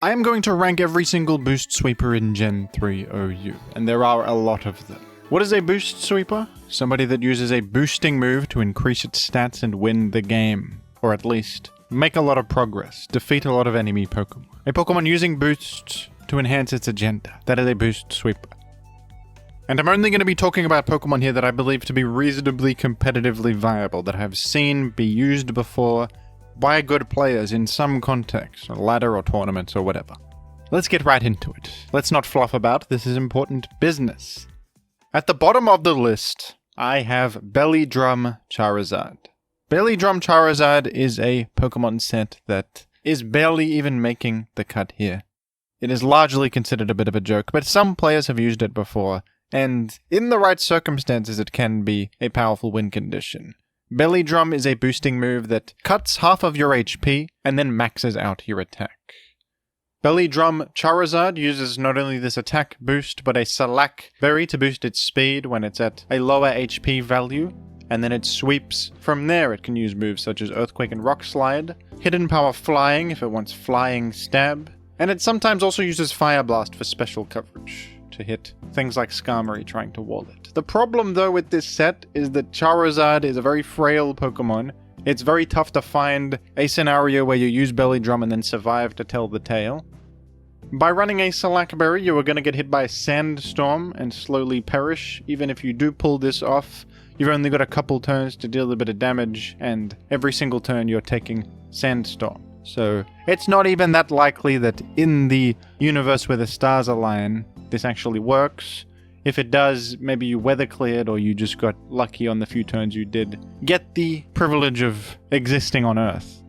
I am going to rank every single boost sweeper in Gen 3 OU, and there are a lot of them. What is a boost sweeper? Somebody that uses a boosting move to increase its stats and win the game. Or at least, make a lot of progress, defeat a lot of enemy Pokemon. A Pokemon using boosts to enhance its agenda. That is a boost sweeper. And I'm only going to be talking about Pokemon here that I believe to be reasonably competitively viable, that I have seen be used before by good players in some context, a ladder or tournaments or whatever. Let's get right into it. Let's not fluff about, this is important business. At the bottom of the list, I have Belly Drum Charizard. Belly Drum Charizard is a Pokemon set that is barely even making the cut here. It is largely considered a bit of a joke, but some players have used it before, and in the right circumstances it can be a powerful win condition. Belly Drum is a boosting move that cuts half of your HP and then maxes out your attack. Belly Drum Charizard uses not only this attack boost, but a Salac Berry to boost its speed when it's at a lower HP value, and then it sweeps from there. It can use moves such as Earthquake and Rock Slide, Hidden Power Flying if it wants Flying Stab, and it sometimes also uses Fire Blast for special coverage to hit things like Skarmory trying to wall it. The problem though with this set is that Charizard is a very frail Pokemon. It's very tough to find a scenario where you use Belly Drum and then survive to tell the tale. By running a Salac Berry, you are going to get hit by a Sandstorm and slowly perish. Even if you do pull this off, you've only got a couple turns to deal a bit of damage, and every single turn you're taking Sandstorm. So it's not even that likely that in the universe where the stars align, this actually works. If it does, maybe you weather cleared or you just got lucky on the few turns you did get the privilege of existing on Earth.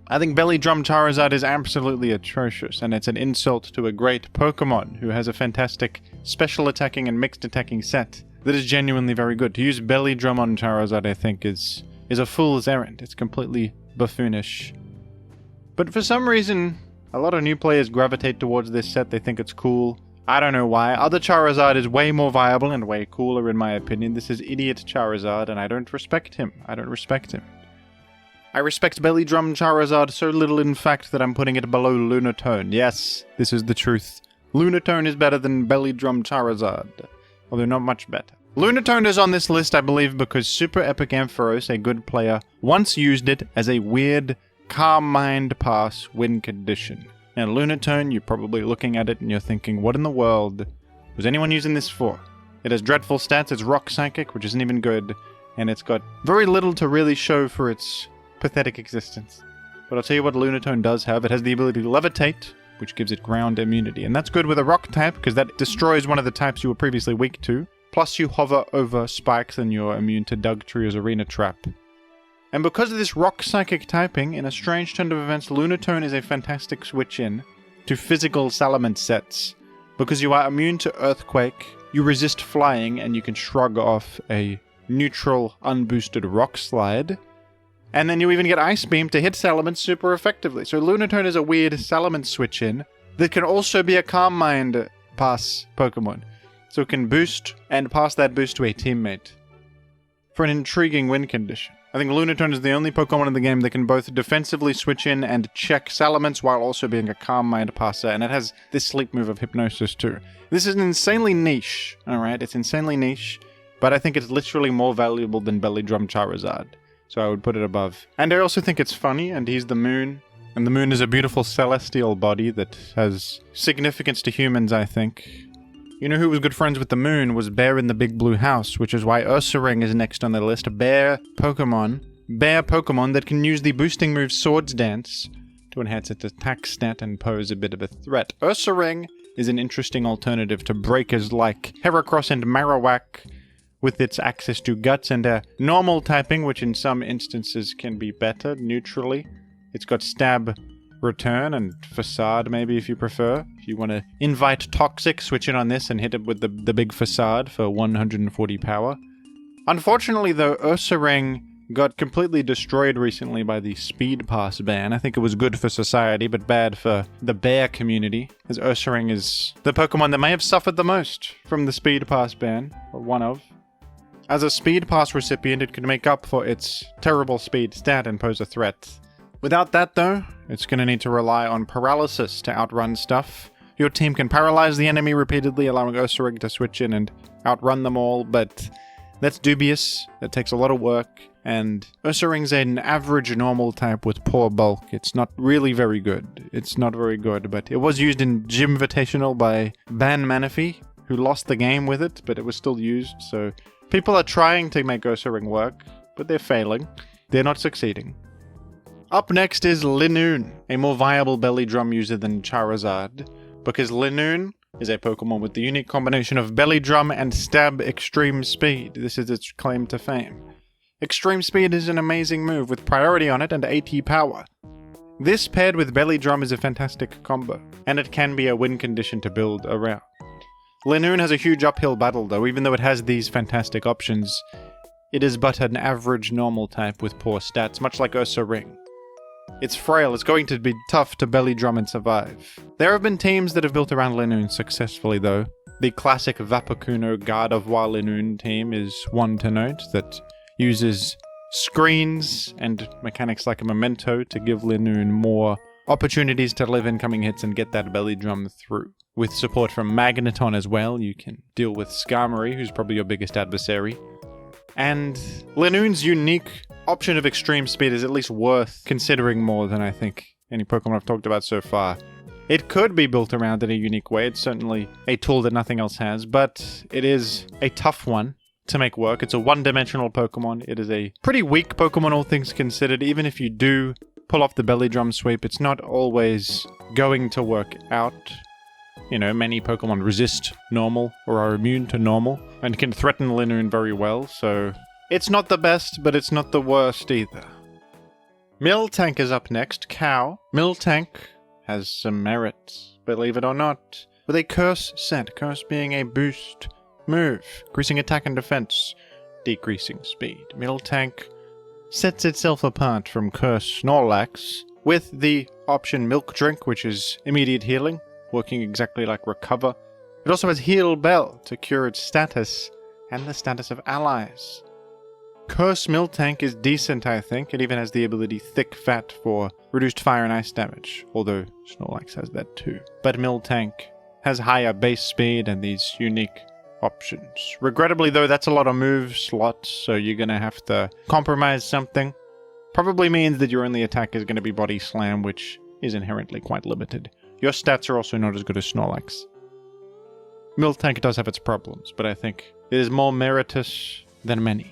I think Belly Drum Charizard is absolutely atrocious, and it's an insult to a great Pokemon who has a fantastic special attacking and mixed attacking set that is genuinely very good. To use Belly Drum on Charizard, I think, is a fool's errand. It's completely buffoonish. But for some reason, a lot of new players gravitate towards this set. They think it's cool. I don't know why. Other Charizard is way more viable and way cooler in my opinion. This is idiot Charizard, and I don't respect him. I respect Belly Drum Charizard so little, in fact, that I'm putting it below Lunatone. Yes, this is the truth. Lunatone is better than Belly Drum Charizard, although not much better. Lunatone is on this list, I believe, because Super Epic Ampharos, a good player, once used it as a weird Calm Mind Pass win condition. Now, Lunatone, you're probably looking at it and you're thinking, what in the world was anyone using this for? It has dreadful stats, it's Rock Psychic, which isn't even good, and it's got very little to really show for its pathetic existence. But I'll tell you what Lunatone does have. It has the ability to levitate, which gives it ground immunity. And that's good with a rock type, because that destroys one of the types you were previously weak to. Plus you hover over spikes and you're immune to Dugtree's Arena Trap. And because of this rock psychic typing, in a strange turn of events, Lunatone is a fantastic switch-in to physical Salamence sets. Because you are immune to Earthquake, you resist flying, and you can shrug off a neutral, unboosted Rock Slide. And then you even get Ice Beam to hit Salamence super effectively. So Lunatone is a weird Salamence switch-in that can also be a Calm Mind Pass Pokemon. So it can boost and pass that boost to a teammate for an intriguing win condition. I think Lunatone is the only Pokemon in the game that can both defensively switch in and check Salamence while also being a Calm Mind Passer, and it has this sleep move of Hypnosis too. This is insanely niche, alright? It's insanely niche, but I think it's literally more valuable than Belly Drum Charizard. So I would put it above. And I also think it's funny, and he's the moon. And the moon is a beautiful celestial body that has significance to humans, I think. You know who was good friends with the moon was Bear in the Big Blue House, which is why Ursaring is next on the list. A bear Pokemon that can use the boosting move Swords Dance to enhance its attack stat and pose a bit of a threat. Ursaring is an interesting alternative to breakers like Heracross and Marowak, with its access to Guts and a normal typing, which in some instances can be better, neutrally. It's got Stab, Return, and Facade, maybe, if you prefer. If you want to invite Toxic, switch in on this and hit it with the big Facade for 140 power. Unfortunately, though, Ursaring got completely destroyed recently by the Speed Pass ban. I think it was good for society, but bad for the bear community, as Ursaring is the Pokemon that may have suffered the most from the Speed Pass ban, or one of. As a Speed Pass recipient, it could make up for its terrible speed stat and pose a threat. Without that though, it's going to need to rely on paralysis to outrun stuff. Your team can paralyze the enemy repeatedly, allowing Ursaring to switch in and outrun them all, but that's dubious. That takes a lot of work, and Ursaring's an average normal type with poor bulk. It's not really very good. It's not very good, but it was used in Gymvitational by Ban Manaphy, who lost the game with it, but it was still used, so people are trying to make Ursaring work, but they're failing. They're not succeeding. Up next is Linoone, a more viable belly drum user than Charizard, because Linoone is a Pokemon with the unique combination of belly drum and stab extreme speed. This is its claim to fame. Extreme speed is an amazing move with priority on it and AT power. This paired with belly drum is a fantastic combo, and it can be a win condition to build around. Linoone has a huge uphill battle though, even though it has these fantastic options. It is but an average normal type with poor stats, much like Ursaring. It's frail, it's going to be tough to belly drum and survive. There have been teams that have built around Linoone successfully though. The classic Vapokuno Gardevoir Linoone team is one to note that uses screens and mechanics like a memento to give Linoone more opportunities to live incoming hits and get that belly drum through. With support from Magneton as well, you can deal with Skarmory, who's probably your biggest adversary. And Linoone's unique option of extreme speed is at least worth considering more than I think any Pokemon I've talked about so far. It could be built around in a unique way. It's certainly a tool that nothing else has, but it is a tough one to make work. It's a one-dimensional Pokemon. It is a pretty weak Pokemon, all things considered. Even if you do pull off the belly drum sweep, it's not always going to work out. You know, many Pokemon resist normal or are immune to normal and can threaten Linoone very well, so it's not the best, but it's not the worst either. Miltank is up next. Cow. Miltank has some merits, believe it or not, with a Curse set. Curse being a boost move, increasing attack and defense, decreasing speed. Miltank sets itself apart from Curse Snorlax with the option Milk Drink, which is immediate healing, working exactly like Recover. It also has Heal Bell to cure its status and the status of allies. Curse Miltank is decent, I think. It even has the ability Thick Fat for reduced fire and ice damage, although Snorlax has that too. But Miltank has higher base speed and these unique options. Regrettably though, that's a lot of move slots, so you're gonna have to compromise something. Probably means that your only attack is gonna be Body Slam, which is inherently quite limited. Your stats are also not as good as Snorlax. Miltank does have its problems, but I think it is more meritorious than many.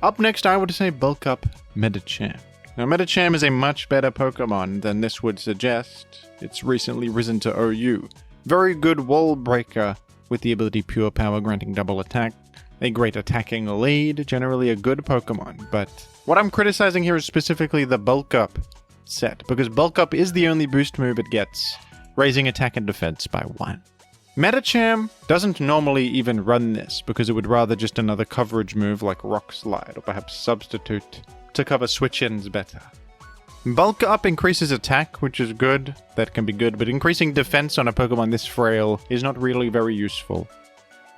Up next, I would say bulk up Medicham. Now, Medicham is a much better Pokemon than this would suggest. It's recently risen to OU. Very good wall breaker with the ability Pure Power granting double attack. A great attacking lead, generally a good Pokemon. But what I'm criticizing here is specifically the bulk up set, because bulk up is the only boost move it gets, raising attack and defense by 1. Medicham doesn't normally even run this, because it would rather just another coverage move like Rock Slide, or perhaps Substitute, to cover switch-ins better. Bulk up increases attack, which is good, that can be good, but increasing defense on a Pokemon this frail is not really very useful.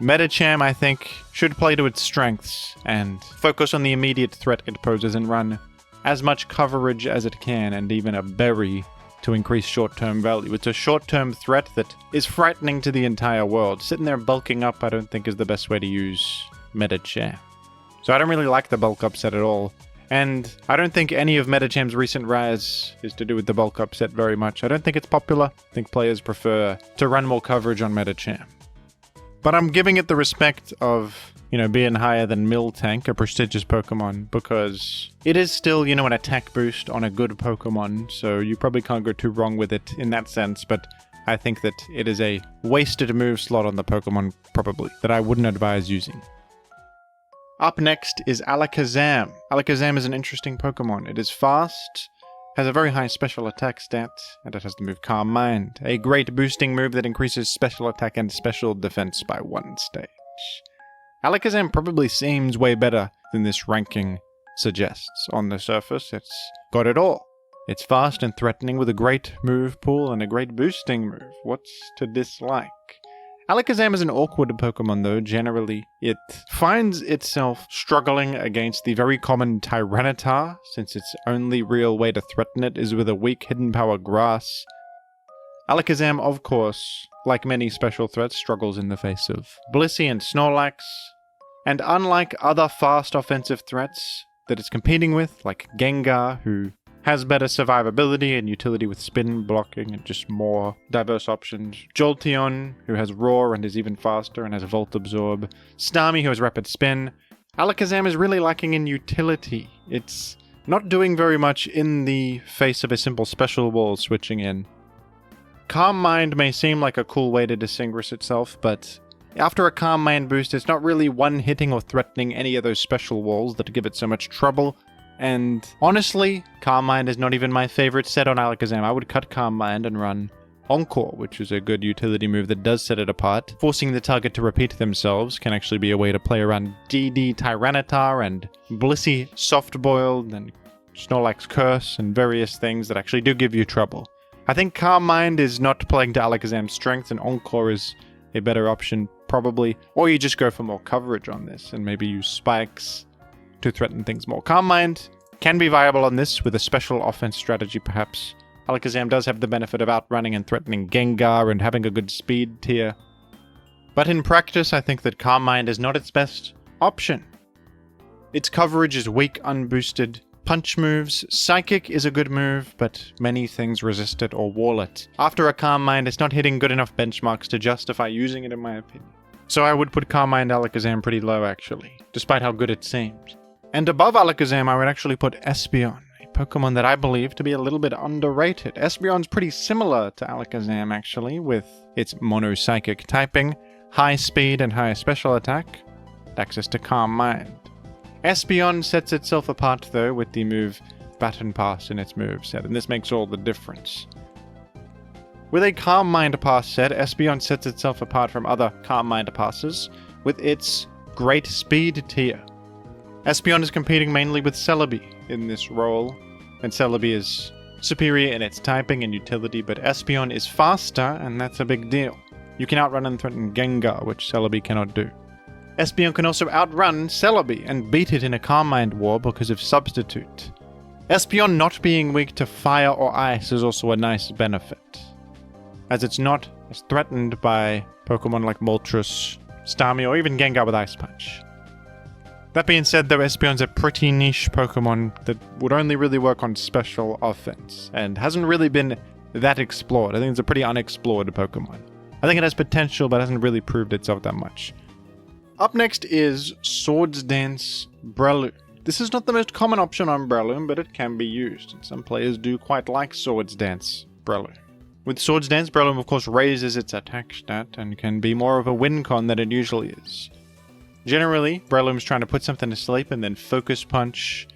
Medicham, I think, should play to its strengths, and focus on the immediate threat it poses and run as much coverage as it can, and even a berry to increase short-term value. It's a short-term threat that is frightening to the entire world. Sitting there bulking up I don't think is the best way to use Medicham. So I don't really like the bulk up set at all. And I don't think any of Medicham's recent rise is to do with the bulk up set very much. I don't think it's popular. I think players prefer to run more coverage on Medicham. But I'm giving it the respect of, being higher than Miltank, a prestigious Pokemon, because it is still, an attack boost on a good Pokemon, so you probably can't go too wrong with it in that sense, but I think that it is a wasted move slot on the Pokemon, probably, that I wouldn't advise using. Up next is Alakazam. Alakazam is an interesting Pokemon. It is fast, has a very high special attack stat, and it has the move Calm Mind, a great boosting move that increases special attack and special defense by 1 stage. Alakazam probably seems way better than this ranking suggests. On the surface, it's got it all. It's fast and threatening with a great move pool and a great boosting move. What's to dislike? Alakazam is an awkward Pokemon though, generally. It finds itself struggling against the very common Tyranitar, since its only real way to threaten it is with a weak Hidden Power Grass. Alakazam, of course, like many special threats, struggles in the face of Blissey and Snorlax, and unlike other fast offensive threats that it's competing with, like Gengar, who has better survivability and utility with spin blocking and just more diverse options. Jolteon, who has Roar and is even faster and has Volt Absorb. Starmie, who has Rapid Spin. Alakazam is really lacking in utility. It's not doing very much in the face of a simple special wall switching in. Calm Mind may seem like a cool way to distinguish itself, but after a Calm Mind boost, it's not really one-hitting or threatening any of those special walls that give it so much trouble. And honestly, Calm Mind is not even my favorite set on Alakazam. I would cut Calm Mind and run Encore, which is a good utility move that does set it apart. Forcing the target to repeat themselves can actually be a way to play around DD Tyranitar and Blissey Soft-Boiled and Snorlax Curse and various things that actually do give you trouble. I think Calm Mind is not playing to Alakazam's strength, and Encore is a better option, probably. Or you just go for more coverage on this and maybe use Spikes to threaten things more. Calm Mind can be viable on this with a special offense strategy, perhaps. Alakazam does have the benefit of outrunning and threatening Gengar and having a good speed tier. But in practice, I think that Calm Mind is not its best option. Its coverage is weak, unboosted. Punch moves. Psychic is a good move, but many things resist it or wall it. After a Calm Mind, it's not hitting good enough benchmarks to justify using it, in my opinion. So I would put Calm Mind Alakazam pretty low, actually, despite how good it seems. And above Alakazam, I would actually put Espeon, a Pokemon that I believe to be a little bit underrated. Espeon's pretty similar to Alakazam, actually, with its mono-psychic typing, high speed and high special attack, and access to Calm Mind. Espeon sets itself apart, though, with the move Baton Pass in its moveset, and this makes all the difference. With a Calm Mind Pass set, Espeon sets itself apart from other Calm Mind Passes with its great speed tier. Espeon is competing mainly with Celebi in this role, and Celebi is superior in its typing and utility, but Espeon is faster, and that's a big deal. You can outrun and threaten Gengar, which Celebi cannot do. Espeon can also outrun Celebi and beat it in a Calm Mind war because of Substitute. Espeon not being weak to fire or ice is also a nice benefit, as it's not as threatened by Pokemon like Moltres, Starmie, or even Gengar with Ice Punch. That being said, though, Espeon's a pretty niche Pokemon that would only really work on special offense, and hasn't really been that explored. I think it's a pretty unexplored Pokemon. I think it has potential, but hasn't really proved itself that much. Up next is Swords Dance Breloom. This is not the most common option on Breloom, but it can be used, and some players do quite like Swords Dance Breloom. With Swords Dance, Breloom of course raises its attack stat and can be more of a win con than it usually is. Generally, Breloom's trying to put something to sleep and then Focus Punch,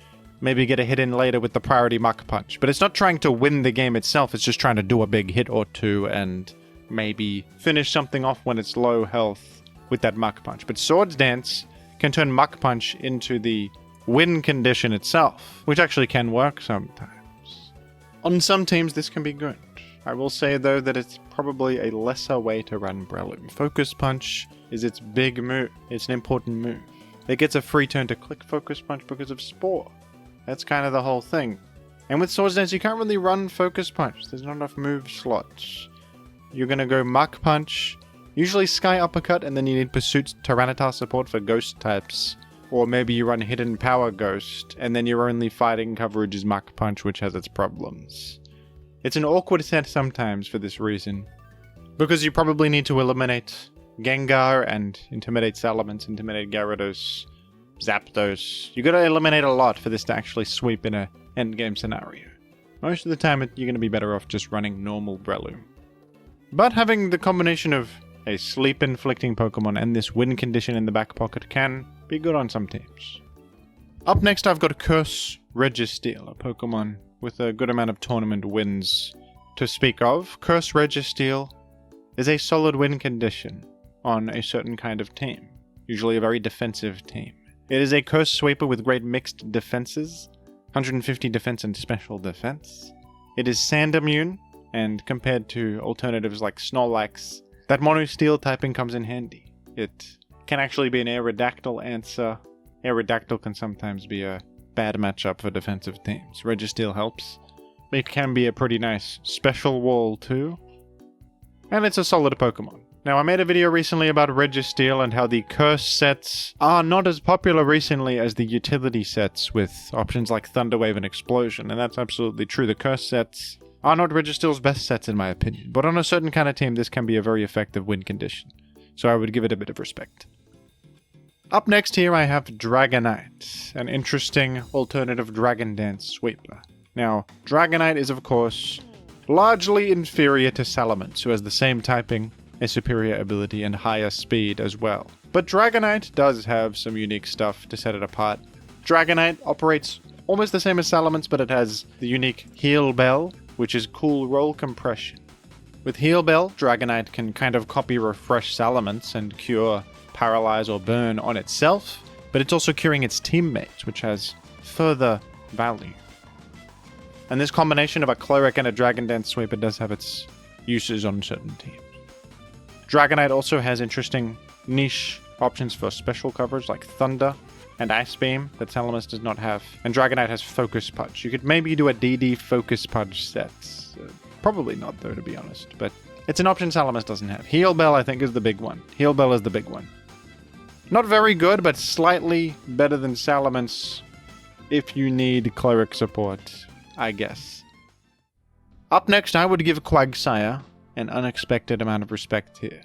maybe get a hit in later with the priority Mach Punch. But it's not trying to win the game itself, it's just trying to do a big hit or two and maybe finish something off when it's low health with that Mach Punch. But Swords Dance can turn Mach Punch into the win condition itself, which actually can work sometimes. On some teams this can be good. I will say though that it's probably a lesser way to run Breloom. Focus Punch is its big move. It's an important move. It gets a free turn to click Focus Punch because of Spore. That's kind of the whole thing. And with Swords Dance you can't really run Focus Punch. There's not enough move slots. You're going to go Mach Punch, usually Sky Uppercut, and then you need Pursuit's Tyranitar support for Ghost types. Or maybe you run Hidden Power Ghost, and then your only fighting coverage is Mach Punch, which has its problems. It's an awkward set sometimes for this reason, because you probably need to eliminate Gengar and intimidate Salamence, intimidate Gyarados, Zapdos. You gotta eliminate a lot for this to actually sweep in a endgame scenario. Most of the time you're gonna be better off just running normal Breloom. But having the combination of a sleep-inflicting Pokemon and this win condition in the back pocket can be good on some teams. Up next I've got Curse Registeel, a Pokemon with a good amount of tournament wins to speak of. Curse Registeel is a solid win condition on a certain kind of team, usually a very defensive team. It is a Curse Sweeper with great mixed defenses, 150 defense and special defense. It is Sand immune, and compared to alternatives like Snorlax, that mono steel typing comes in handy. It can actually be an Aerodactyl answer. Aerodactyl can sometimes be a bad matchup for defensive teams. Registeel helps. It can be a pretty nice special wall too. And it's a solid Pokemon. Now, I made a video recently about Registeel and how the curse sets are not as popular recently as the utility sets with options like Thunderwave and Explosion, and that's absolutely true. The curse sets are not Registeel's best sets in my opinion, but on a certain kind of team this can be a very effective win condition, so I would give it a bit of respect. Up next here I have Dragonite, an interesting alternative Dragon Dance sweeper. Now, Dragonite is of course largely inferior to Salamence, who has the same typing, a superior ability, and higher speed as well. But Dragonite does have some unique stuff to set it apart. Dragonite operates almost the same as Salamence, but it has the unique Heal Bell, which is cool roll compression. With Heal Bell, Dragonite can kind of copy Refresh Salamence and cure, paralyze, or burn on itself, but it's also curing its teammates, which has further value. And this combination of a Cleric and a Dragon Dance sweeper does have its uses on certain teams. Dragonite also has interesting niche options for special coverage like Thunder and Ice Beam that Salamence does not have. And Dragonite has Focus Punch. You could maybe do a DD Focus Punch set. Probably not though, to be honest. But it's an option Salamence doesn't have. Heal Bell, I think, is the big one. Heal Bell is the big one. Not very good, but slightly better than Salamence if you need Cleric support, I guess. Up next, I would give Quagsire an unexpected amount of respect here.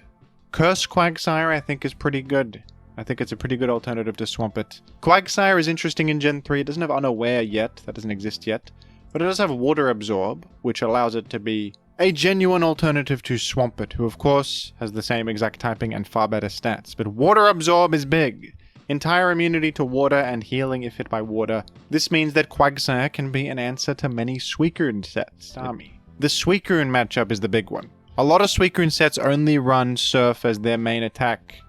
Curse Quagsire, I think, is pretty good. I think it's a pretty good alternative to Swampert. Quagsire is interesting in Gen 3. It doesn't have Unaware yet. That doesn't exist yet. But it does have Water Absorb, which allows it to be a genuine alternative to Swampert, who of course has the same exact typing and far better stats. But Water Absorb is big. Entire immunity to water and healing if hit by water. This means that Quagsire can be an answer to many Suicune sets. The Suicune matchup is the big one. A lot of Suicune sets only run Surf as their main attack.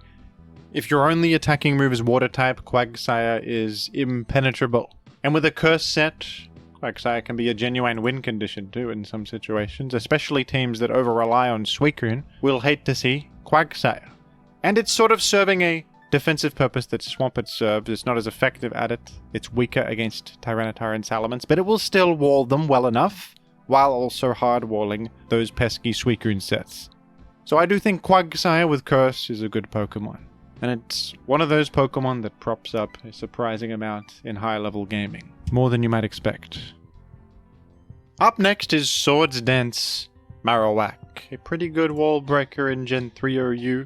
If your only attacking move is Water type, Quagsire is impenetrable. And with a Curse set, Quagsire can be a genuine win condition too in some situations, especially teams that over-rely on Suicune will hate to see Quagsire. And it's sort of serving a defensive purpose that Swampert serves. It's not as effective at it. It's weaker against Tyranitar and Salamence, but it will still wall them well enough, while also hard-walling those pesky Suicune sets. So I do think Quagsire with Curse is a good Pokemon. And it's one of those Pokemon that props up a surprising amount in high-level gaming. More than you might expect. Up next is Swords Dance Marowak, a pretty good wall breaker in Gen 3 OU.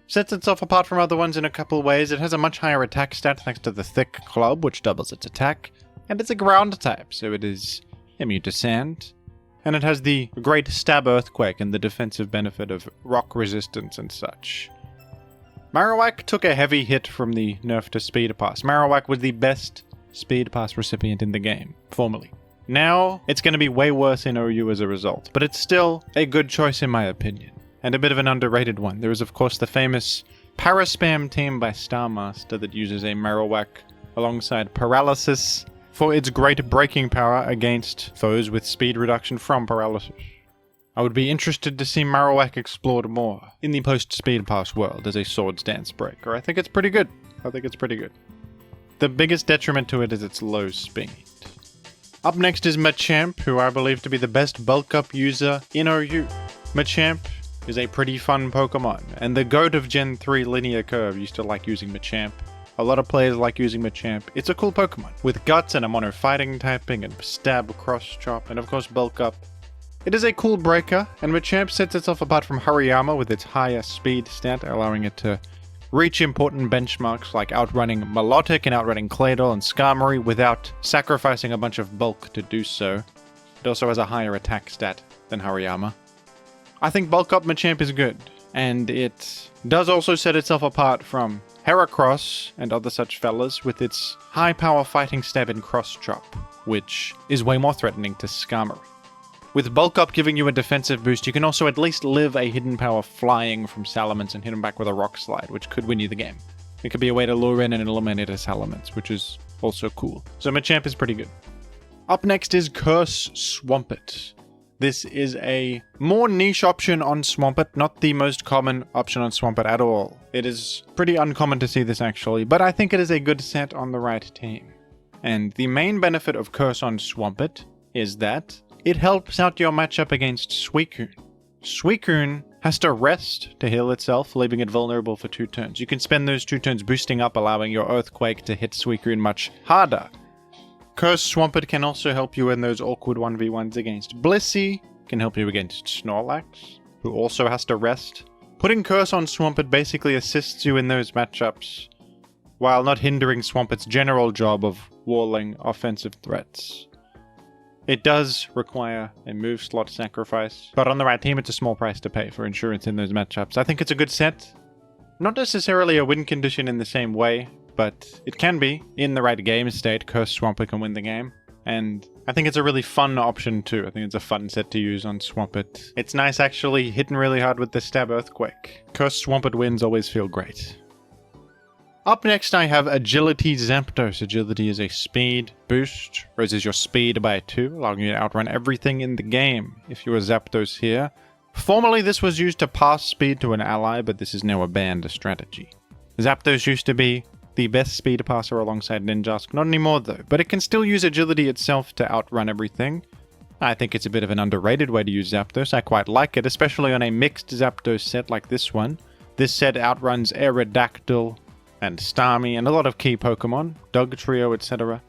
Sets itself apart from other ones in a couple ways. It has a much higher attack stat thanks to the Thick Club, which doubles its attack. And it's a ground type, so it is immune to sand, and it has the great Stab Earthquake and the defensive benefit of rock resistance and such. Marowak took a heavy hit from the nerf to Speed Pass. Marowak was the best Speed Pass recipient in the game, formerly. Now, it's going to be way worse in OU as a result, but it's still a good choice in my opinion, and a bit of an underrated one. There is of course the famous Paraspam team by Starmaster that uses a Marowak alongside Paralysis for its great breaking power against foes with speed reduction from Paralysis. I would be interested to see Marowak explored more in the post-Speed Pass world as a Swords Dance breaker. I think it's pretty good. The biggest detriment to it is its low speed. Up next is Machamp, who I believe to be the best bulk up user in OU. Machamp is a pretty fun Pokemon, and the GOAT of Gen 3 Linear Curve used to like using Machamp. A lot of players like using Machamp. It's a cool Pokemon, with Guts and a Mono Fighting typing, and Stab, Cross Chop, and of course Bulk Up. It is a cool breaker, and Machamp sets itself apart from Hariyama with its higher speed stat, allowing it to reach important benchmarks like outrunning Milotic and outrunning Claydol and Skarmory without sacrificing a bunch of bulk to do so. It also has a higher attack stat than Hariyama. I think Bulk Up Machamp is good, and it does also set itself apart from Heracross and other such fellas with its high power fighting stab and cross chop, which is way more threatening to Skarmory. With Bulk Up giving you a defensive boost, you can also at least live a hidden power flying from Salamence and hit him back with a Rock Slide, which could win you the game. It could be a way to lure in and eliminate a Salamence, which is also cool. So Machamp is pretty good. Up next is Curse Swampert. This is a more niche option on Swampert, not the most common option on Swampert at all. It is pretty uncommon to see this actually, but I think it is a good set on the right team. And the main benefit of Curse on Swampert is that it helps out your matchup against Suicune. Suicune has to rest to heal itself, leaving it vulnerable for 2 turns. You can spend those 2 turns boosting up, allowing your Earthquake to hit Suicune much harder. Curse Swampert can also help you in those awkward 1v1s against Blissey, can help you against Snorlax, who also has to rest. Putting Curse on Swampert basically assists you in those matchups, while not hindering Swampert's general job of walling offensive threats. It does require a move slot sacrifice, but on the right team it's a small price to pay for insurance in those matchups. I think it's a good set. Not necessarily a win condition in the same way, but it can be. In the right game state, Curse Swampert can win the game. And I think it's a really fun option too. I think it's a fun set to use on Swampert. It's nice actually hitting really hard with the Stab Earthquake. Curse Swampert wins always feel great. Up next I have Agility Zapdos. Agility is a speed boost. Raises your speed by 2, allowing you to outrun everything in the game if you're a Zapdos here. Formerly this was used to pass speed to an ally, but this is now a banned strategy. Zapdos used to be the best speed passer alongside Ninjask. Not anymore though, but it can still use agility itself to outrun everything. I think it's a bit of an underrated way to use Zapdos. I quite like it, especially on a mixed Zapdos set like this one. This set outruns Aerodactyl and Starmie and a lot of key Pokemon, Dugtrio, etc.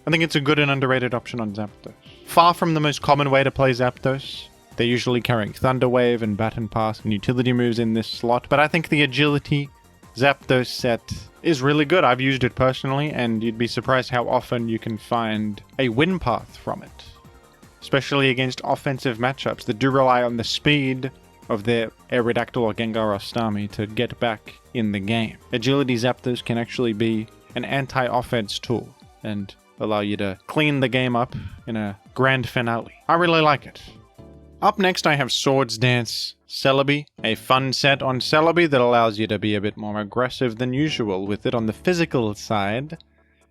I think it's a good and underrated option on Zapdos. Far from the most common way to play Zapdos. They're usually carrying Thunder Wave and Baton Pass and utility moves in this slot, but I think the agility Zapdos set is really good. I've used it personally, and you'd be surprised how often you can find a win path from it. Especially against offensive matchups that do rely on the speed of their Aerodactyl or Gengar or Starmie to get back in the game. Agility Zapdos can actually be an anti-offense tool and allow you to clean the game up in a grand finale. I really like it. Up next I have Swords Dance Celebi, a fun set on Celebi that allows you to be a bit more aggressive than usual with it on the physical side.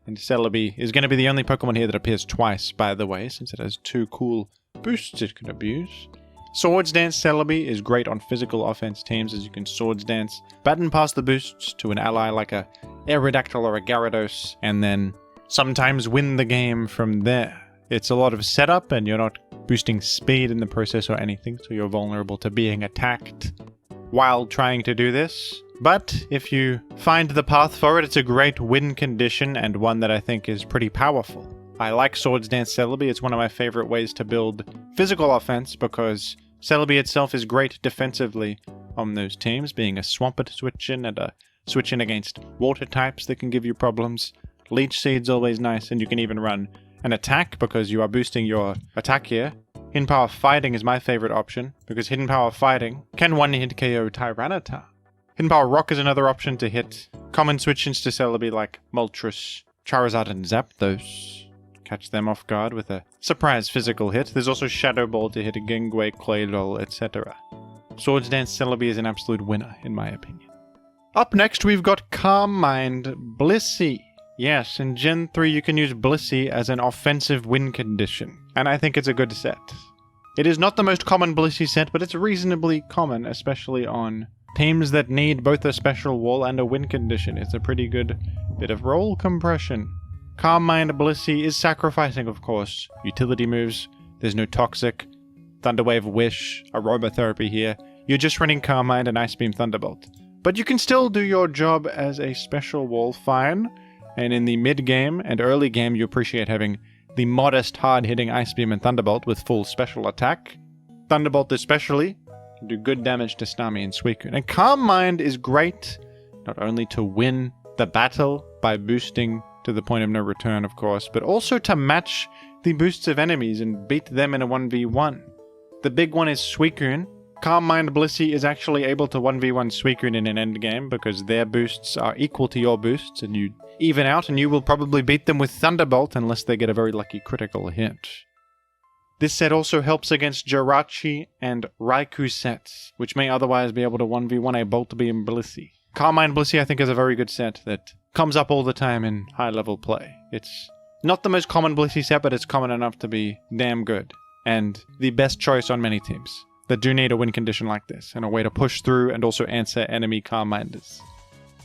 And Celebi is going to be the only Pokemon here that appears twice, by the way, since it has 2 cool boosts it can abuse. Swords Dance Celebi is great on physical offense teams as you can Swords Dance, baton pass the boosts to an ally like a Aerodactyl or a Gyarados, and then sometimes win the game from there. It's a lot of setup and you're not boosting speed in the process or anything, so you're vulnerable to being attacked while trying to do this. But if you find the path for it, it's a great win condition and one that I think is pretty powerful. I like Swords Dance Celebi. It's one of my favorite ways to build physical offense because Celebi itself is great defensively on those teams, being a Swampert switch-in and a switch-in against water types that can give you problems. Leech Seed's always nice, and you can even run an attack because you are boosting your attack here. Hidden Power Fighting is my favorite option because Hidden Power Fighting can one-hit KO Tyranitar. Hidden Power Rock is another option to hit common switch-ins to Celebi like Moltres, Charizard, and Zapdos. Catch them off guard with a surprise physical hit. There's also Shadow Ball to hit a Gengar, Claydol, etc. Swords Dance Celebi is an absolute winner, in my opinion. Up next, we've got Calm Mind Blissey. Yes, in Gen 3 you can use Blissey as an offensive win condition, and I think it's a good set. It is not the most common Blissey set, but it's reasonably common, especially on teams that need both a special wall and a win condition. It's a pretty good bit of roll compression. Calm Mind Blissey is sacrificing, of course, utility moves. There's no Toxic, Thunder Wave Wish, Aromatherapy here. You're just running Calm Mind and Ice Beam Thunderbolt. But you can still do your job as a special wall fine, and in the mid-game and early game you appreciate having the modest hard-hitting Ice Beam and Thunderbolt with full special attack. Thunderbolt especially can do good damage to Starmie and Suicune. And Calm Mind is great, not only to win the battle by boosting to the point of no return, of course, but also to match the boosts of enemies and beat them in a 1v1. The big one is Suicune. Calm Mind Blissey is actually able to 1v1 Suicune in an endgame because their boosts are equal to your boosts, and you even out and you will probably beat them with Thunderbolt unless they get a very lucky critical hit. This set also helps against Jirachi and Raikou sets, which may otherwise be able to 1v1 a Bolt Beam Blissey. Calm Mind Blissey I think is a very good set that comes up all the time in high level play. It's not the most common Blissey set, but it's common enough to be damn good. and the best choice on many teams that do need a win condition like this, and a way to push through and also answer enemy Calm Minders.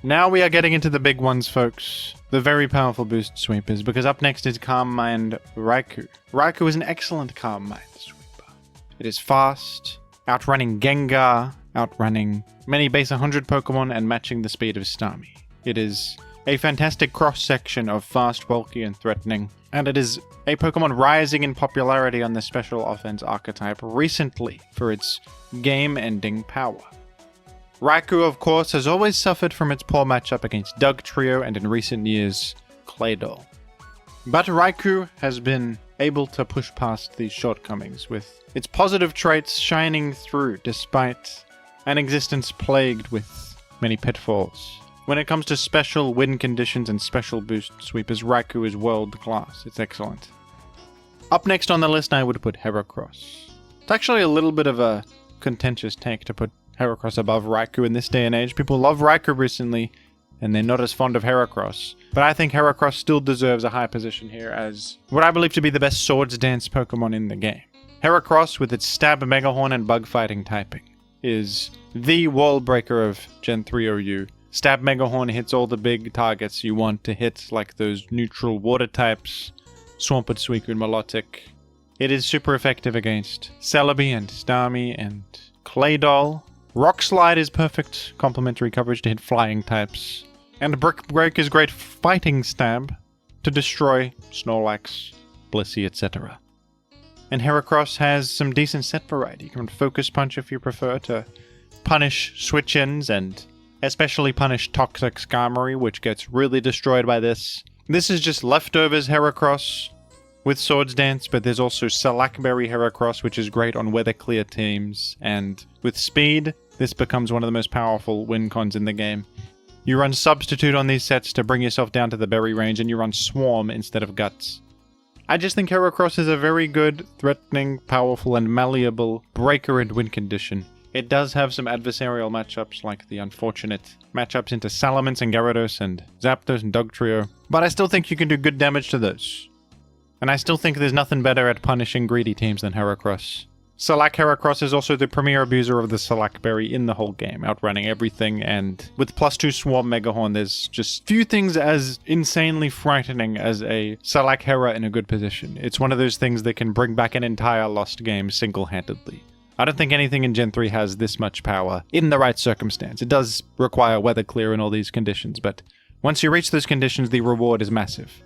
Now we are getting into the big ones, folks. The very powerful boost sweepers, because up next is Calm Mind Raikou. Raikou is an excellent Calm Mind sweeper. It is fast, outrunning Gengar, outrunning many base 100 Pokemon, and matching the speed of Starmie. It is a fantastic cross-section of fast, bulky, and threatening, and it is a Pokemon rising in popularity on the special offense archetype recently for its game-ending power. Raikou, of course, has always suffered from its poor matchup against Dugtrio and in recent years, Claydol. But Raikou has been able to push past these shortcomings, with its positive traits shining through despite an existence plagued with many pitfalls. When it comes to special win conditions and special boost sweepers, Raikou is world class. It's excellent. Up next on the list, I would put Heracross. It's actually a little bit of a contentious take to put Heracross above Raikou in this day and age. People love Raikou recently, and they're not as fond of Heracross. But I think Heracross still deserves a high position here as what I believe to be the best Swords Dance Pokemon in the game. Heracross, with its Stab, Mega Horn, and Bug Fighting typing, is the wall breaker of Gen 3 OU. Stab Mega Horn hits all the big targets you want to hit, like those neutral water types, Swampert, Suicune, Milotic. It is super effective against Celebi and Starmie and Claydol. Rock Slide is perfect complementary coverage to hit flying types. And Brick Break is great fighting stab to destroy Snorlax, Blissey, etc. And Heracross has some decent set variety. You can Focus Punch if you prefer to punish switch-ins and especially punish Toxic Skarmory, which gets really destroyed by this. This is just leftovers Heracross with Swords Dance, but there's also Salakberry Heracross, which is great on weather clear teams, and with speed, this becomes one of the most powerful win cons in the game. You run Substitute on these sets to bring yourself down to the berry range, and you run Swarm instead of Guts. I just think Heracross is a very good, threatening, powerful, and malleable breaker and win condition. It does have some adversarial matchups, like the unfortunate matchups into Salamence and Gyarados and Zapdos and Dugtrio, but I still think you can do good damage to those. And I still think there's nothing better at punishing greedy teams than Heracross. Salak Heracross is also the premier abuser of the Salakberry in the whole game, outrunning everything, and with +2 Swarm Mega Horn, there's just few things as insanely frightening as a Salak Hera in a good position. It's one of those things that can bring back an entire lost game single-handedly. I don't think anything in Gen 3 has this much power in the right circumstance. It does require weather clear and all these conditions, but once you reach those conditions, the reward is massive.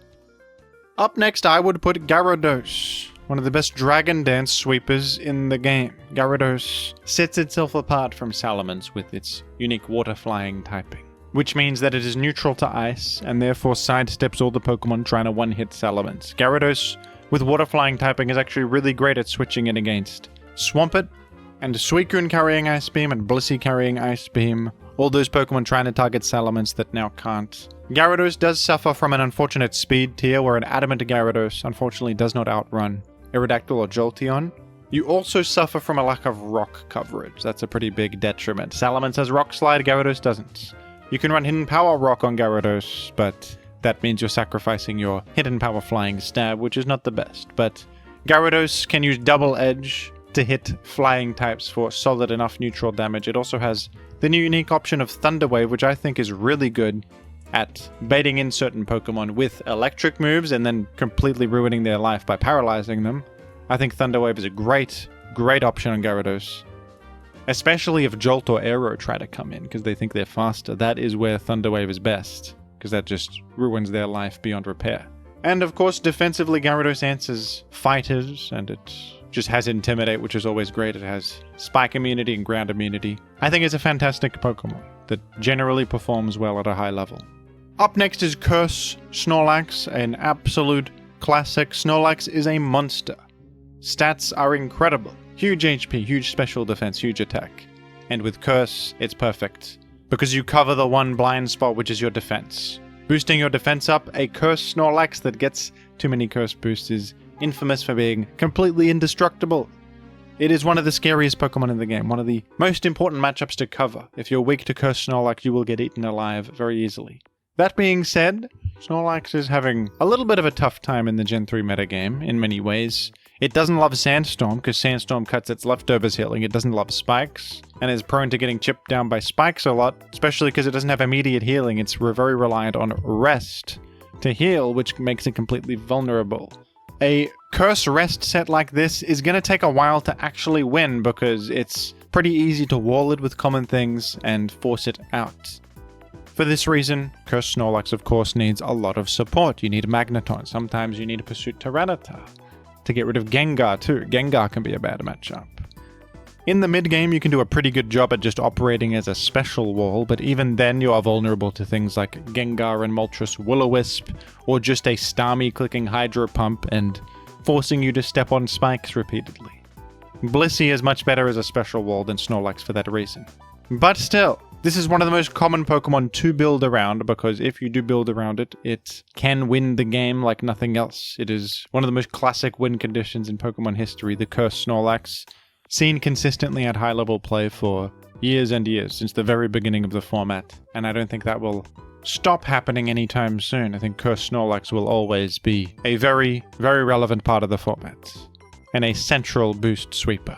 Up next, I would put Gyarados, one of the best Dragon Dance sweepers in the game. Gyarados sets itself apart from Salamence with its unique water flying typing, which means that it is neutral to ice and therefore sidesteps all the Pokemon trying to one-hit Salamence. Gyarados with water flying typing is actually really great at switching it against Swampert and Suicune carrying Ice Beam and Blissey carrying Ice Beam, all those Pokemon trying to target Salamence that now can't. Gyarados does suffer from an unfortunate speed tier where an Adamant Gyarados unfortunately does not outrun Aerodactyl or Jolteon. You also suffer from a lack of rock coverage. That's a pretty big detriment. Salamence has Rock Slide, Gyarados doesn't. You can run Hidden Power Rock on Gyarados, but that means you're sacrificing your Hidden Power Flying Stab, which is not the best. But Gyarados can use Double Edge to hit flying types for solid enough neutral damage. It also has the new unique option of Thunder Wave, which I think is really good at baiting in certain Pokemon with electric moves and then completely ruining their life by paralyzing them. I think Thunder Wave is a great option on Gyarados. Especially if Jolt or Aero try to come in, because they think they're faster. That is where Thunder Wave is best, because that just ruins their life beyond repair. And of course, defensively, Gyarados answers fighters, and it just has Intimidate, which is always great. It has Spike immunity and Ground immunity. I think it's a fantastic Pokemon that generally performs well at a high level. Up next is Curse Snorlax, an absolute classic. Snorlax is a monster. Stats are incredible. Huge HP, huge special defense, huge attack. And with Curse, it's perfect, because you cover the one blind spot, which is your defense. Boosting your defense up, a Curse Snorlax that gets too many Curse boosts is infamous for being completely indestructible. It is one of the scariest Pokemon in the game, one of the most important matchups to cover. If you're weak to Curse Snorlax, you will get eaten alive very easily. That being said, Snorlax is having a little bit of a tough time in the Gen 3 metagame in many ways. It doesn't love Sandstorm, because Sandstorm cuts its leftovers healing. It doesn't love Spikes, and is prone to getting chipped down by Spikes a lot, especially because it doesn't have immediate healing. It's very reliant on Rest to heal, which makes it completely vulnerable. A Curse Rest set like this is going to take a while to actually win, because it's pretty easy to wall it with common things and force it out. For this reason, Curse Snorlax of course needs a lot of support. You need Magneton, sometimes you need to Pursuit Tyranitar. To get rid of Gengar too. Gengar can be a bad matchup. In the mid-game, you can do a pretty good job at just operating as a special wall, but even then you are vulnerable to things like Gengar and Moltres Will-O-Wisp, or just a Starmie clicking Hydro Pump and forcing you to step on spikes repeatedly. Blissey is much better as a special wall than Snorlax for that reason. But still, this is one of the most common Pokemon to build around, because if you do build around it, it can win the game like nothing else. It is one of the most classic win conditions in Pokemon history, the Cursed Snorlax, seen consistently at high-level play for years and years, since the very beginning of the format, and I don't think that will stop happening anytime soon. I think Cursed Snorlax will always be a very, very relevant part of the format, and a central boost sweeper.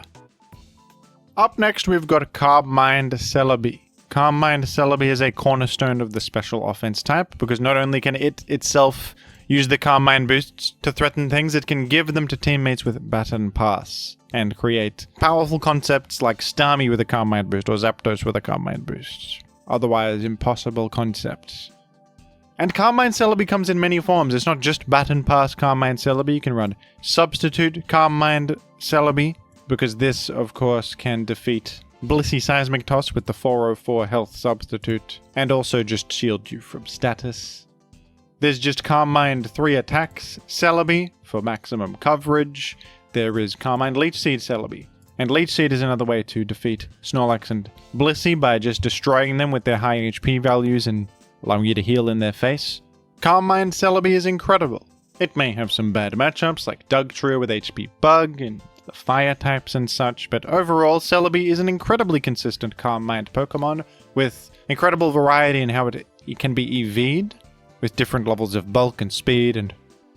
Up next, we've got Calm Mind Celebi. Calm Mind Celebi is a cornerstone of the special offense type, because not only can it itself use the Calm Mind boosts to threaten things, it can give them to teammates with Baton Pass, and create powerful concepts like Starmie with a Calm Mind boost, or Zapdos with a Calm Mind boost. Otherwise impossible concepts. And Calm Mind Celebi comes in many forms. It's not just Baton Pass Calm Mind Celebi. You can run Substitute Calm Mind Celebi, because this, of course, can defeat Blissey Seismic Toss with the 404 health substitute, and also just shield you from status. There's just Calm Mind 3 attacks Celebi for maximum coverage. There is Calm Mind Leech Seed Celebi. And Leech Seed is another way to defeat Snorlax and Blissey by just destroying them with their high HP values and allowing you to heal in their face. Calm Mind Celebi is incredible. It may have some bad matchups like Dugtrio with HP Bug and the fire types and such, but overall Celebi is an incredibly consistent Calm Mind Pokemon with incredible variety in how it can be EV'd, with different levels of bulk and speed and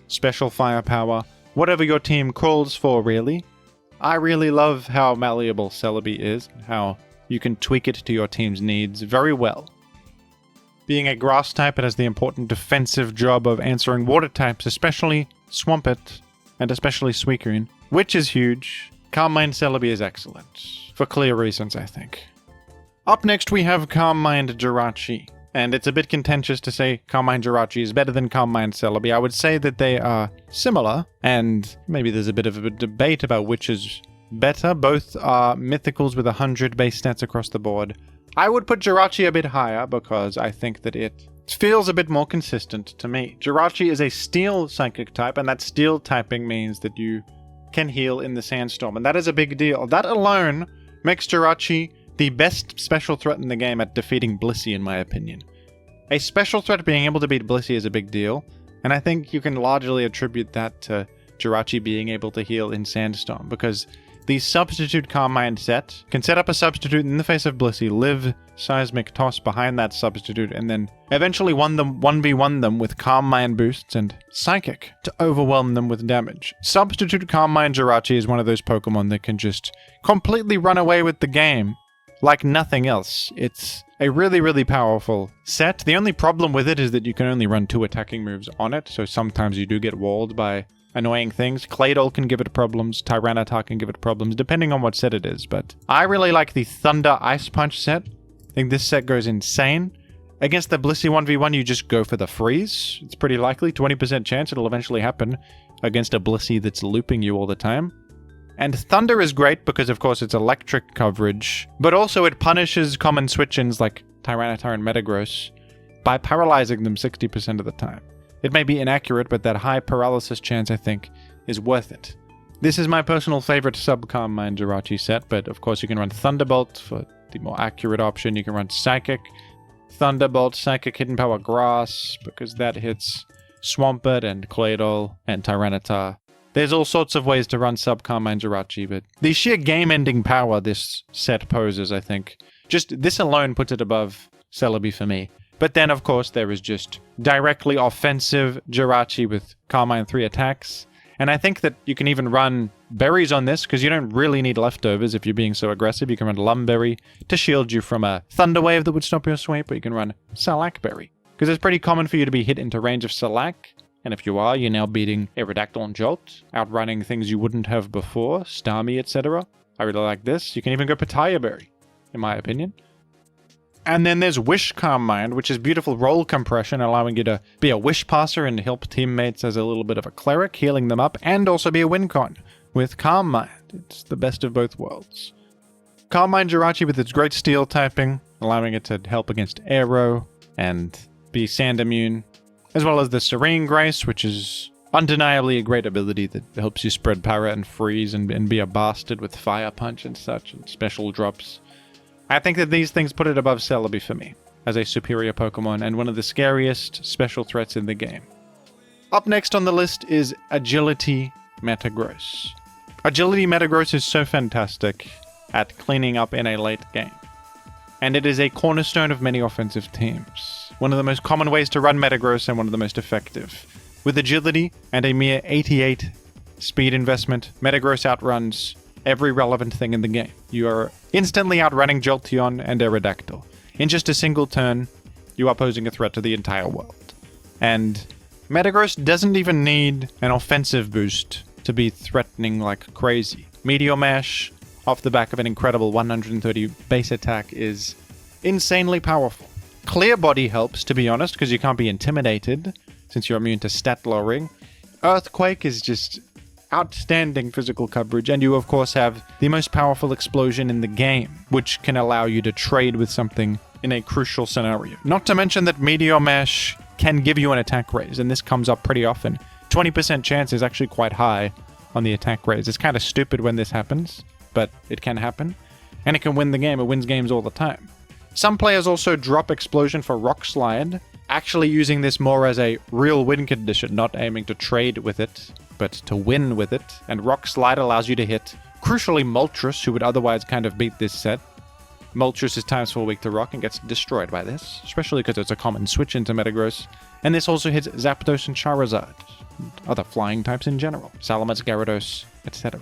special firepower, whatever your team calls for really. I really love how malleable Celebi is, and how you can tweak it to your team's needs very well. Being a grass type, it has the important defensive job of answering water types, especially Swampert, and especially Suicune, which is huge. Calm Mind Celebi is excellent, for clear reasons I think. Up next we have Calm Mind Jirachi, and it's a bit contentious to say Calm Mind Jirachi is better than Calm Mind Celebi. I would say that they are similar, and maybe there's a bit of a debate about which is better. Both are mythicals with 100 base stats across the board. I would put Jirachi a bit higher, because I think that it feels a bit more consistent to me. Jirachi is a steel psychic type, and that steel typing means that you can heal in the Sandstorm, and that is a big deal. That alone makes Jirachi the best special threat in the game at defeating Blissey, in my opinion. A special threat being able to beat Blissey is a big deal, and I think you can largely attribute that to Jirachi being able to heal in Sandstorm, because the Substitute Calm Mind set can set up a substitute in the face of Blissey, live Seismic Toss behind that substitute, and then eventually 1v1 them with Calm Mind boosts and Psychic to overwhelm them with damage. Substitute Calm Mind Jirachi is one of those Pokemon that can just completely run away with the game like nothing else. It's a really, really powerful set. The only problem with it is that you can only run 2 attacking moves on it, so sometimes you do get walled by annoying things. Claydol can give it problems, Tyranitar can give it problems, depending on what set it is, but I really like the Thunder Ice Punch set. I think this set goes insane. Against the Blissey 1v1, you just go for the freeze. It's pretty likely, 20% chance it'll eventually happen against a Blissey that's looping you all the time. And Thunder is great because, of course, it's electric coverage, but also it punishes common switch-ins like Tyranitar and Metagross by paralyzing them 60% of the time. It may be inaccurate, but that high paralysis chance, I think, is worth it. This is my personal favorite sub-Calm Mind Jirachi set, but of course you can run Thunderbolt for the more accurate option. You can run Psychic, Thunderbolt, Psychic, Hidden Power Grass, because that hits Swampert and Claydol and Tyranitar. There's all sorts of ways to run sub-Calm Mind Jirachi, but the sheer game-ending power this set poses, I think, just this alone puts it above Celebi for me. But then, of course, there is just directly offensive Jirachi with Calm Mind 3 attacks, And I think that you can even run berries on this, because you don't really need leftovers if you're being so aggressive. You can run Lumberry to shield you from a Thunder Wave that would stop your sweep, or you can run Salakberry, because it's pretty common for you to be hit into range of Salak. And if you are, you're now beating Aerodactyl and Jolt, outrunning things you wouldn't have before, Starmie, etc. I really like this. You can even go Pitaya Berry, in my opinion. And then there's Wish Calm Mind, which is beautiful roll compression, allowing you to be a Wish Passer and help teammates as a little bit of a Cleric, healing them up, and also be a win con with Calm Mind. It's the best of both worlds. Calm Mind Jirachi with its great Steel typing, allowing it to help against Aero and be Sand immune, as well as the Serene Grace, which is undeniably a great ability that helps you spread para and freeze and be a bastard with Fire Punch and such, and special drops. I think that these things put it above Celebi for me, as a superior Pokemon and one of the scariest special threats in the game. Up next on the list is Agility Metagross. Agility Metagross is so fantastic at cleaning up in a late game, and it is a cornerstone of many offensive teams. One of the most common ways to run Metagross and one of the most effective. With agility and a mere 88 speed investment, Metagross outruns every relevant thing in the game. You are instantly outrunning Jolteon and Aerodactyl. In just a single turn, you are posing a threat to the entire world. And Metagross doesn't even need an offensive boost to be threatening like crazy. Meteor Mash, off the back of an incredible 130 base attack, is insanely powerful. Clear Body helps, to be honest, because you can't be intimidated, since you're immune to stat lowering. Earthquake is just outstanding physical coverage, and you of course have the most powerful explosion in the game, which can allow you to trade with something in a crucial scenario. Not to mention that Meteor Mash can give you an attack raise, and this comes up pretty often. 20% chance is actually quite high on the attack raise. It's kind of stupid when this happens, but it can happen, and it can win the game. It wins games all the time. Some players also drop Explosion for Rock Slide, actually using this more as a real win condition, not aiming to trade with it, but to win with it. And Rock Slide allows you to hit, crucially, Moltres, who would otherwise kind of beat this set. Moltres is times 4 weak to Rock and gets destroyed by this, especially because it's a common switch into Metagross. And this also hits Zapdos and Charizard, and other flying types in general, Salamence, Gyarados, etc.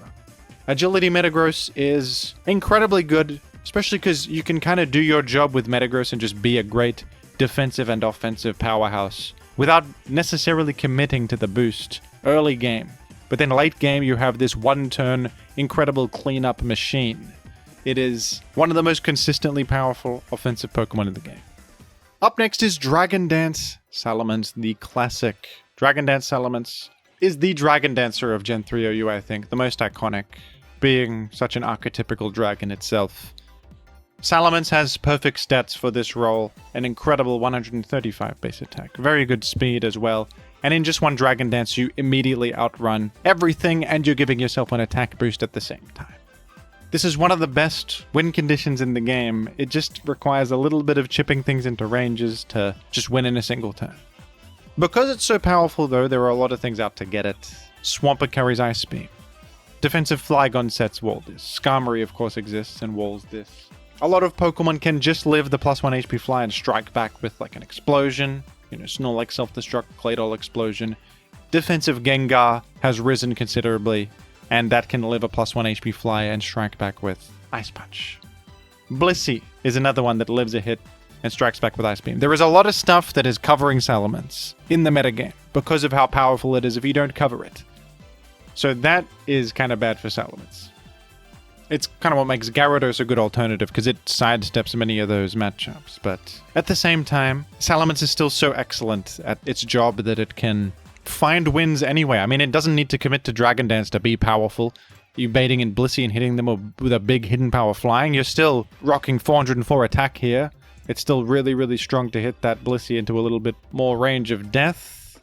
Agility Metagross is incredibly good, especially because you can kind of do your job with Metagross and just be a great defensive and offensive powerhouse without necessarily committing to the boost early game. But then late game, you have this one-turn incredible cleanup machine. It is one of the most consistently powerful offensive Pokemon in the game. Up next is Dragon Dance Salamence, the classic. Dragon Dance Salamence is the Dragon Dancer of Gen 3 OU, I think, the most iconic, being such an archetypical dragon itself. Salamence has perfect stats for this role, an incredible 135 base attack, very good speed as well, and in just one Dragon Dance you immediately outrun everything and you're giving yourself an attack boost at the same time. This is one of the best win conditions in the game. It just requires a little bit of chipping things into ranges to just win in a single turn. Because it's so powerful though, there are a lot of things out to get it. Swampert carries Ice Beam. Defensive Flygon sets wall this. Skarmory of course exists and walls this. A lot of Pokemon can just live the +1 HP fly and strike back with like an explosion. Snorlax self-destruct, Claydol explosion. Defensive Gengar has risen considerably, and that can live a +1 HP fly and strike back with Ice Punch. Blissey is another one that lives a hit and strikes back with Ice Beam. There is a lot of stuff that is covering Salamence in the metagame because of how powerful it is if you don't cover it. So that is kind of bad for Salamence. It's kind of what makes Gyarados a good alternative, because it sidesteps many of those matchups. But at the same time, Salamence is still so excellent at its job that it can find wins anyway. I mean, it doesn't need to commit to Dragon Dance to be powerful. You baiting in Blissey and hitting them with a big hidden power flying, you're still rocking 404 attack here. It's still really, really strong to hit that Blissey into a little bit more range of death.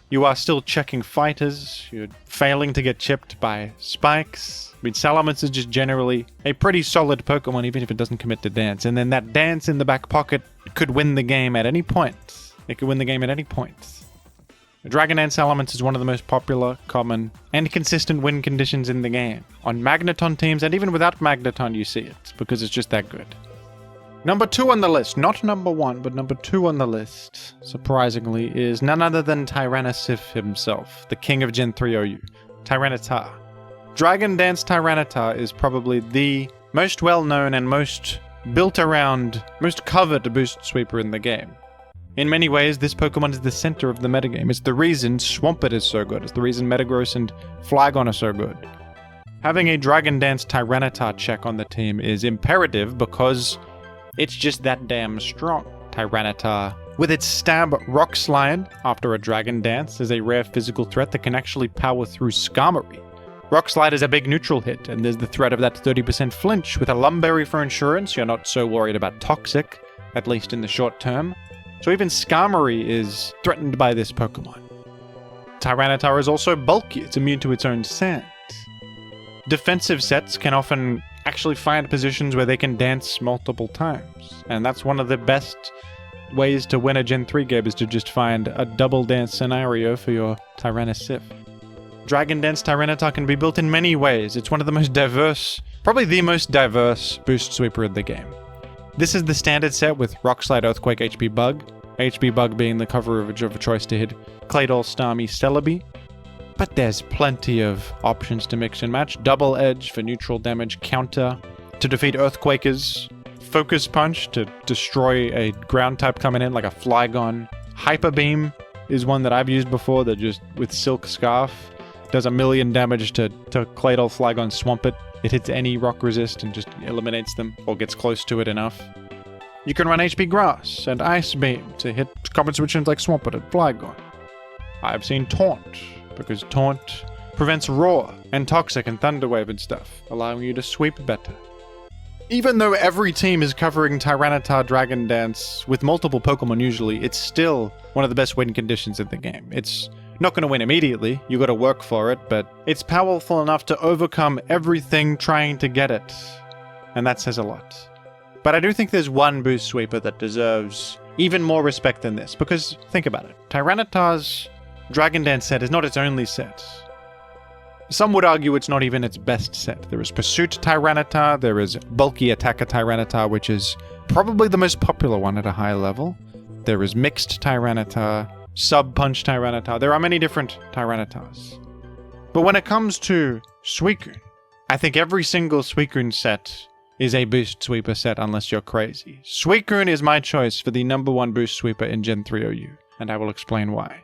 You are still checking fighters. You're failing to get chipped by spikes. I mean, Salamence is just generally a pretty solid Pokemon, even if it doesn't commit to Dance. And then that Dance in the back pocket could win the game at any point. It could win the game at any point. Dragon Dance Salamence is one of the most popular, common, and consistent win conditions in the game. On Magneton teams, and even without Magneton, you see it, because it's just that good. Number 2 on the list, not number 1, but number 2 on the list, surprisingly, is none other than Tyrannosif himself, the king of Gen 3 OU, Tyranitar. Dragon Dance Tyranitar is probably the most well-known and most built around, most covered boost sweeper in the game. In many ways, this Pokemon is the center of the metagame. It's the reason Swampert is so good. It's the reason Metagross and Flygon are so good. Having a Dragon Dance Tyranitar check on the team is imperative because it's just that damn strong. Tyranitar, with its stab Rock Slide after a Dragon Dance, is a rare physical threat that can actually power through Skarmory. Rock Slide is a big neutral hit, and there's the threat of that 30% flinch. With a Lumberry for insurance, you're not so worried about Toxic, at least in the short term. So even Skarmory is threatened by this Pokemon. Tyranitar is also bulky, it's immune to its own sand. Defensive sets can often actually find positions where they can dance multiple times, and that's one of the best ways to win a Gen 3 game, is to just find a double dance scenario for your Tyrannosif. Dragon Dance Tyranitar can be built in many ways. It's one of the most diverse, probably the most diverse boost sweeper in the game. This is the standard set with Rock Slide, Earthquake, HP Bug being the coverage of choice to hit Claydol, Starmie, Celebi. But there's plenty of options to mix and match. Double Edge for neutral damage, Counter to defeat Earthquakers, Focus Punch to destroy a ground type coming in like a Flygon. Hyper Beam is one that I've used before that just, with Silk Scarf, does 1,000,000 damage to Claydol, Flygon, Swampert. It hits any rock resist and just eliminates them, or gets close to it enough. You can run HP Grass and Ice Beam to hit common switch-ins like Swampert and Flygon. I've seen Taunt, because Taunt prevents Roar and Toxic and Thunder Wave and stuff, allowing you to sweep better. Even though every team is covering Tyranitar Dragon Dance with multiple Pokemon usually, it's still one of the best win conditions in the game. It's not going to win immediately, you got to work for it, but it's powerful enough to overcome everything trying to get it. And that says a lot. But I do think there's one boost sweeper that deserves even more respect than this, because think about it. Tyranitar's Dragon Dance set is not its only set. Some would argue it's not even its best set. There is Pursuit Tyranitar, there is Bulky Attacker Tyranitar, which is probably the most popular one at a high level. There is Mixed Tyranitar, Sub-Punch Tyranitar. There are many different Tyranitars. But when it comes to Suicune, I think every single Suicune set is a boost sweeper set unless you're crazy. Suicune is my choice for the number 1 boost sweeper in Gen 3 OU, and I will explain why.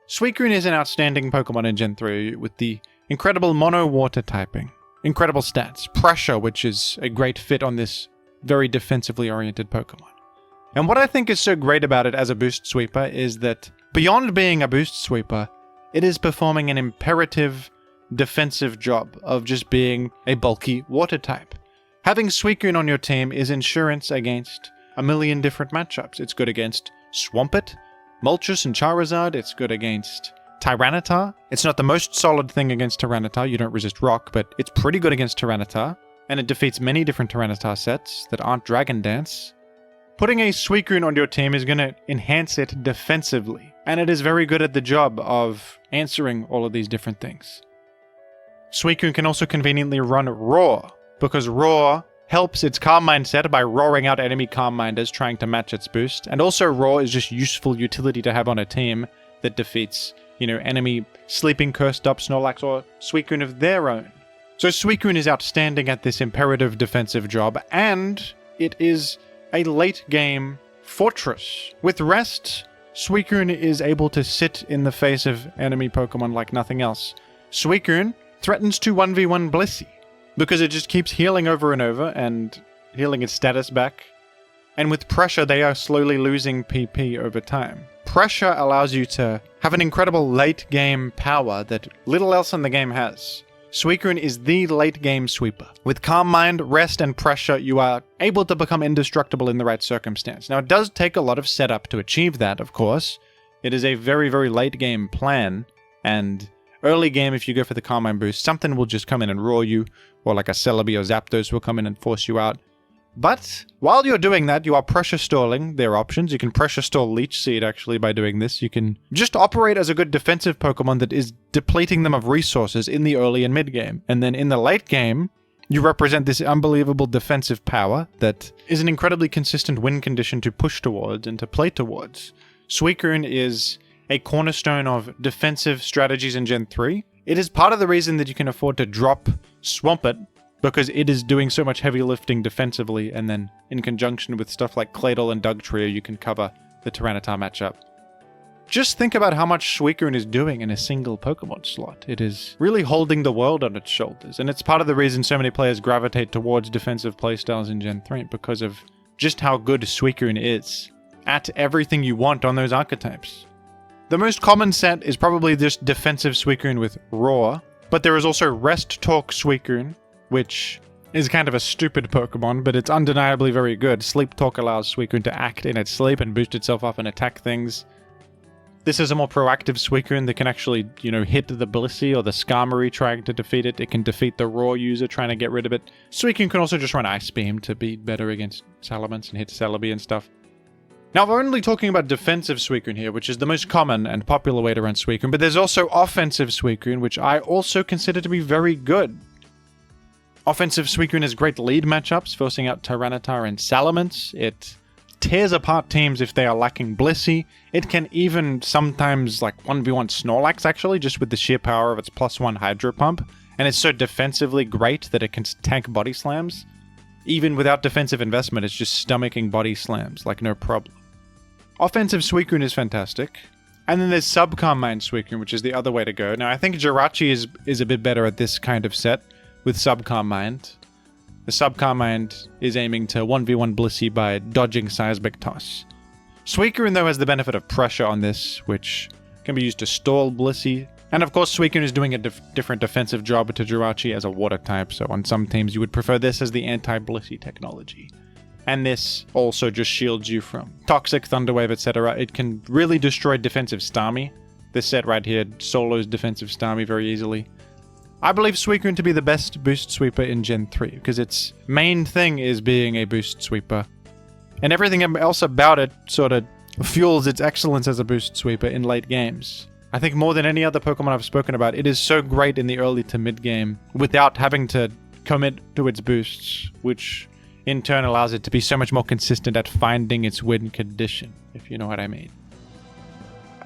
Suicune is an outstanding Pokemon in Gen 3 OU with the incredible mono water typing, incredible stats, pressure, which is a great fit on this very defensively oriented Pokemon. And what I think is so great about it as a boost sweeper is that beyond being a boost sweeper, it is performing an imperative defensive job of just being a bulky water type. Having Suicune on your team is insurance against 1,000,000 different matchups. It's good against Swampert, Moltres, and Charizard. It's good against Tyranitar. It's not the most solid thing against Tyranitar. You don't resist rock, but it's pretty good against Tyranitar. And it defeats many different Tyranitar sets that aren't Dragon Dance. Putting a Suicune on your team is going to enhance it defensively, and it is very good at the job of answering all of these different things. Suicune can also conveniently run Roar, because Roar helps its Calm Mind set by roaring out enemy Calm Minders trying to match its boost, and also Roar is just useful utility to have on a team that defeats, enemy Sleeping Cursed Up Snorlax or Suicune of their own. So Suicune is outstanding at this imperative defensive job, and it is a late-game fortress. With rest, Suicune is able to sit in the face of enemy Pokemon like nothing else. Suicune threatens to 1v1 Blissey, because it just keeps healing over and over and healing its status back. And with pressure, they are slowly losing PP over time. Pressure allows you to have an incredible late-game power that little else in the game has. Suicune is the late-game sweeper. With Calm Mind, Rest, and Pressure, you are able to become indestructible in the right circumstance. Now, it does take a lot of setup to achieve that, of course. It is a very, very late-game plan, and early game, if you go for the Calm Mind boost, something will just come in and roar you, or like a Celebi or Zapdos will come in and force you out. But while you're doing that, you are pressure stalling their options. You can pressure stall Leech Seed, actually, by doing this. You can just operate as a good defensive Pokemon that is depleting them of resources in the early and mid game. And then in the late game, You represent this unbelievable defensive power that is an incredibly consistent win condition to push towards and to play towards. Suicune is a cornerstone of defensive strategies in Gen 3. It is part of the reason that you can afford to drop Swampert, because it is doing so much heavy lifting defensively, and then in conjunction with stuff like Claydol and Dugtrio, you can cover the Tyranitar matchup. Just think about how much Suicune is doing in a single Pokemon slot. It is really holding the world on its shoulders, and it's part of the reason so many players gravitate towards defensive playstyles in Gen 3, because of just how good Suicune is at everything you want on those archetypes. The most common set is probably just defensive Suicune with Roar, but there is also Rest Talk Suicune, which is kind of a stupid Pokemon, but it's undeniably very good. Sleep Talk allows Suicune to act in its sleep and boost itself up and attack things. This is a more proactive Suicune that can actually, hit the Blissey or the Skarmory trying to defeat it. It can defeat the Roar user trying to get rid of it. Suicune can also just run Ice Beam to be better against Salamence and hit Celebi and stuff. Now, we're only talking about defensive Suicune here, which is the most common and popular way to run Suicune, but there's also offensive Suicune, which I also consider to be very good. Offensive Suicune has great lead matchups, forcing out Tyranitar and Salamence. It tears apart teams if they are lacking Blissey. It can even sometimes 1v1 Snorlax, actually, just with the sheer power of its +1 Hydro Pump. And it's so defensively great that it can tank body slams. Even without defensive investment, it's just stomaching body slams, no problem. Offensive Suicune is fantastic. And then there's Subcalm Mind Suicune, which is the other way to go. Now, I think Jirachi is a bit better at this kind of set with Subcalm Mind. The Subcalm Mind is aiming to 1v1 Blissey by dodging Seismic Toss. Suicune, though, has the benefit of pressure on this, which can be used to stall Blissey. And of course, Suicune is doing a different defensive job to Jirachi as a water type, so on some teams you would prefer this as the anti-Blissey technology. And this also just shields you from Toxic, Thunderwave, etc. It can really destroy defensive Starmie. This set right here solos defensive Starmie very easily. I believe Suicune to be the best boost sweeper in Gen 3, because its main thing is being a boost sweeper. And everything else about it sort of fuels its excellence as a boost sweeper in late games. I think more than any other Pokemon I've spoken about, it is so great in the early to mid game without having to commit to its boosts, which in turn allows it to be so much more consistent at finding its win condition, if you know what I mean.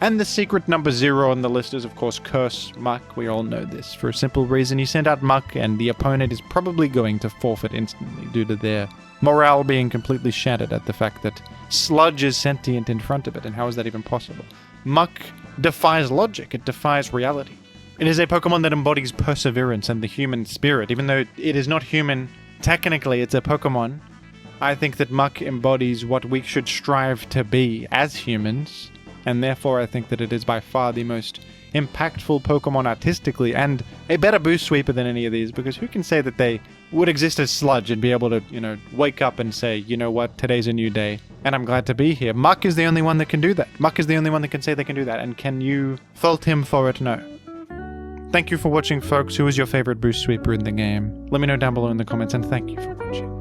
And the secret number 0 on the list is, of course, Curse Muck. We all know this. For a simple reason, you send out Muck and the opponent is probably going to forfeit instantly due to their morale being completely shattered at the fact that Sludge is sentient in front of it, and how is that even possible? Muck defies logic. It defies reality. It is a Pokemon that embodies perseverance and the human spirit. Even though it is not human, technically it's a Pokemon. I think that Muck embodies what we should strive to be as humans. And therefore, I think that it is by far the most impactful Pokemon artistically, and a better boost sweeper than any of these, because who can say that they would exist as Sludge and be able to, wake up and say, you know what, today's a new day, and I'm glad to be here. Muck is the only one that can do that. Muck is the only one that can say they can do that, and can you fault him for it? No. Thank you for watching, folks. Who is your favorite boost sweeper in the game? Let me know down below in the comments, and thank you for watching.